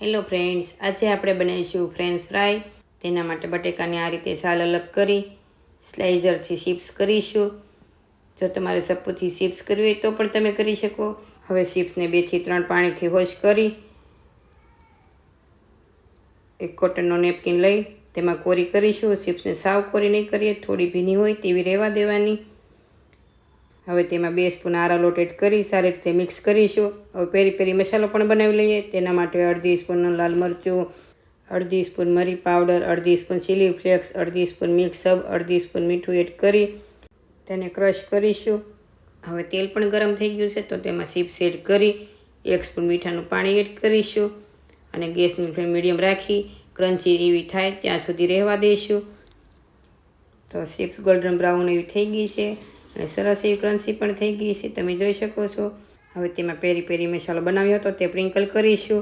Hello friends, આજે આપણે બનાવીશું ફ્રેન્ચ ફ્રાય. તેના માટે બટેકાની આ રીતે સાલ અલગ કરી સ્લાઇઝરથી ચિપ્સ કરીશું. જો તમારે ચપ્પુથી ચિપ્સ કરવી હોય તો પણ તમે કરી શકો. હવે ચિપ્સને 2 થી 3 પાણીથી વોશ કરી એક કોટનનો નેપકિન લઈ તેમાં કોરી કરીશું. ચિપ્સને સાવ કોરી નહીં કરીએ, થોડી ભીની હોય તેવી રહેવા દેવાની. હવે તેમાં 2 સ્પૂન આરા લોટ એડ કરી સારી રીતે મિક્સ કરીશું. હવે પેરી પેરી મસાલો પણ બનાવી લઈએ. તેના માટે 1/2 સ્પૂન લાલ મરચું, 1/2 સ્પૂન મરી powder, 1/2 spoon chilli flakes, 1/2 spoon mix hub, 1/2 spoon મીઠું એડ કરી તેને ક્રશ કરીશું. હવે તેલ પણ ગરમ થઈ ગયું છે તો તેમાં ચિપ્સ એડ કરી 1 સ્પૂન મીઠાનું પાણી એડ કરીશું અને ગેસની ફ્લેમ મીડિયમ રાખી ક્રન્ચી એવી થાય ત્યાં સુધી રહેવા દઈશું. તો ચિપ્સ ગોલ્ડન બ્રાઉન એવી થઈ ગઈ છે અને સરસ એવી ક્રન્ચી પણ થઈ ગઈ છે, તમે જોઈ શકો છો. હવે તેમાં પેરી પેરી મસાલો બનાવ્યો હતો તે સ્પ્રિંકલ કરીશું.